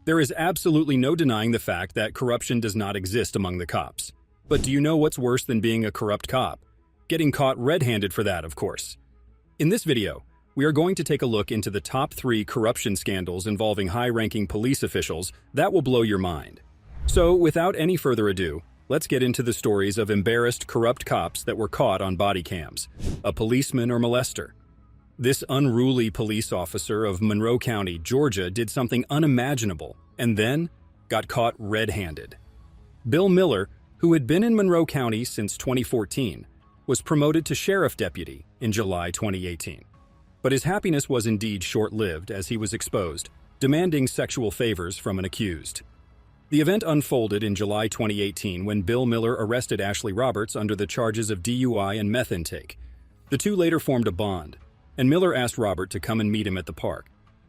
There is absolutely no denying the fact that corruption does not exist among the cops. But do you know what's worse than being a corrupt cop? Getting caught red-handed for that, of course. In this video, we are going to take a look into the top 3 corruption scandals involving high-ranking police officials that will blow your mind. So, without any further ado, let's get into the stories of embarrassed, corrupt cops that were caught on body cams, a policeman or molester. This unruly police officer of Monroe County, Georgia, did something unimaginable and then got caught red-handed. Bill Miller, who had been in Monroe County since 2014, was promoted to sheriff deputy in July 2018. But his happiness was indeed short-lived as he was exposed, demanding sexual favors from an accused. The event unfolded in July 2018 when Bill Miller arrested Ashley Roberts under the charges of DUI and meth intake. The two later formed a bond, and Miller asked Robert to come and meet him at the park.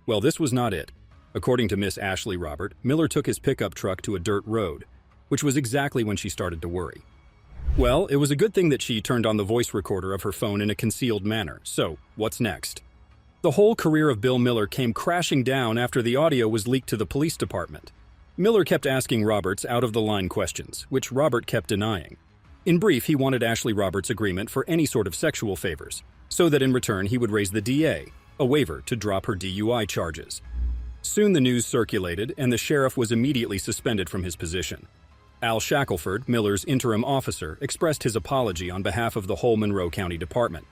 Well, this was not it. According to Miss Ashley Robert, Miller took his pickup truck to a dirt road, which was exactly when she started to worry. Well, it was a good thing that she turned on the voice recorder of her phone in a concealed manner. So, what's next? The whole career of Bill Miller came crashing down after the audio was leaked to the police department. Miller kept asking Roberts out-of-the-line questions, which Robert kept denying. In brief, he wanted Ashley Roberts' agreement for any sort of sexual favors, so that in return he would raise the DA, a waiver to drop her DUI charges. Soon the news circulated, and the sheriff was immediately suspended from his position. Al Shackelford, Miller's interim officer, expressed his apology on behalf of the whole Monroe County Department.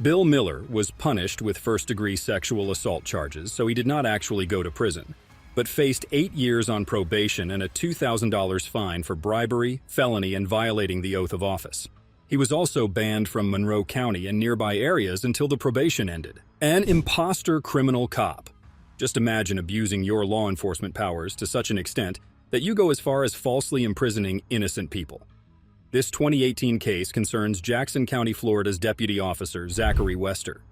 Bill Miller was punished with first-degree sexual assault charges, so he did not actually go to prison, but faced 8 years on probation and a $2,000 fine for bribery, felony, and violating the oath of office. He was also banned from Monroe County and nearby areas until the probation ended. An imposter criminal cop. Just imagine abusing your law enforcement powers to such an extent that you go as far as falsely imprisoning innocent people. This 2018 case concerns Jackson County, Florida's deputy officer, Zachary Wester.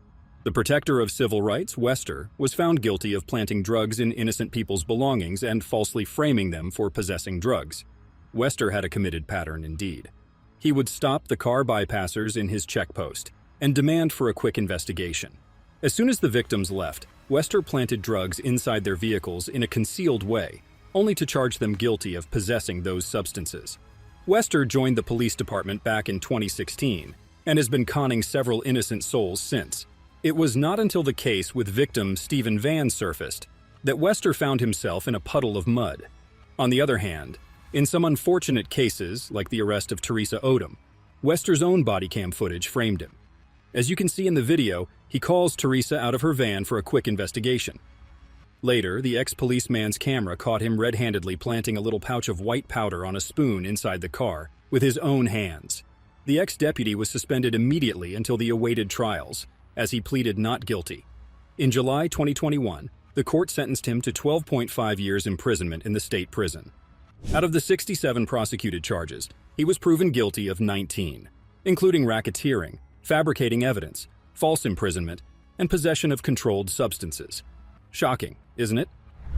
The protector of civil rights, Wester, was found guilty of planting drugs in innocent people's belongings and falsely framing them for possessing drugs. Wester had a committed pattern indeed. He would stop the car bypassers in his checkpost and demand for a quick investigation. As soon as the victims left, Wester planted drugs inside their vehicles in a concealed way, only to charge them guilty of possessing those substances. Wester joined the police department back in 2016 and has been conning several innocent souls since. It was not until the case with victim Stephen Van surfaced that Wester found himself in a puddle of mud. On the other hand, in some unfortunate cases, like the arrest of Teresa Odom, Wester's own body cam footage framed him. As you can see in the video, he calls Teresa out of her van for a quick investigation. Later, the ex-policeman's camera caught him red-handedly planting a little pouch of white powder on a spoon inside the car with his own hands. The ex-deputy was suspended immediately until the awaited trials, as he pleaded not guilty. In July 2021, the court sentenced him to 12.5 years imprisonment in the state prison. Out of the 67 prosecuted charges, he was proven guilty of 19, including racketeering, fabricating evidence, false imprisonment, and possession of controlled substances. Shocking, isn't it?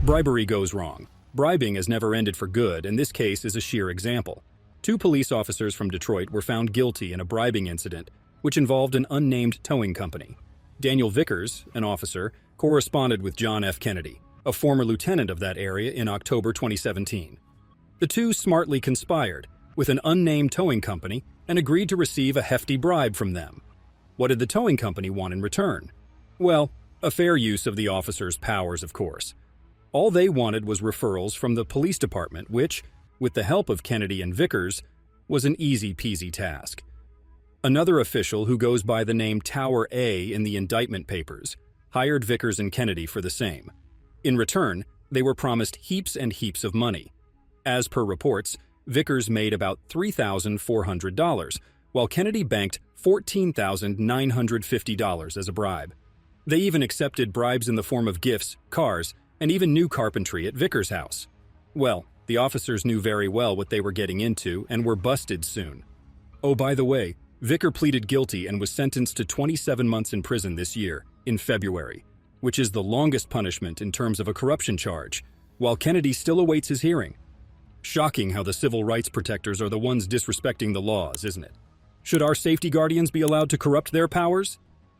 Bribery goes wrong. Bribing has never ended for good, and this case is a sheer example. 2 police officers from Detroit were found guilty in a bribing incident, which involved an unnamed towing company. Daniel Vickers, an officer, corresponded with John F. Kennedy, a former lieutenant of that area, in October 2017. The two smartly conspired with an unnamed towing company and agreed to receive a hefty bribe from them. What did the towing company want in return? Well, a fair use of the officers' powers, of course. All they wanted was referrals from the police department, which, with the help of Kennedy and Vickers, was an easy-peasy task. Another official who goes by the name Tower A in the indictment papers hired Vickers and Kennedy for the same. In return, they were promised heaps and heaps of money. As per reports, Vickers made about $3,400, while Kennedy banked $14,950 as a bribe. They even accepted bribes in the form of gifts, cars, and even new carpentry at Vickers' house. Well, the officers knew very well what they were getting into and were busted soon. Oh, by the way, Vicker pleaded guilty and was sentenced to 27 months in prison this year, in February, which is the longest punishment in terms of a corruption charge, while Kennedy still awaits his hearing. Shocking how the civil rights protectors are the ones disrespecting the laws, isn't it? Should our safety guardians be allowed to corrupt their powers?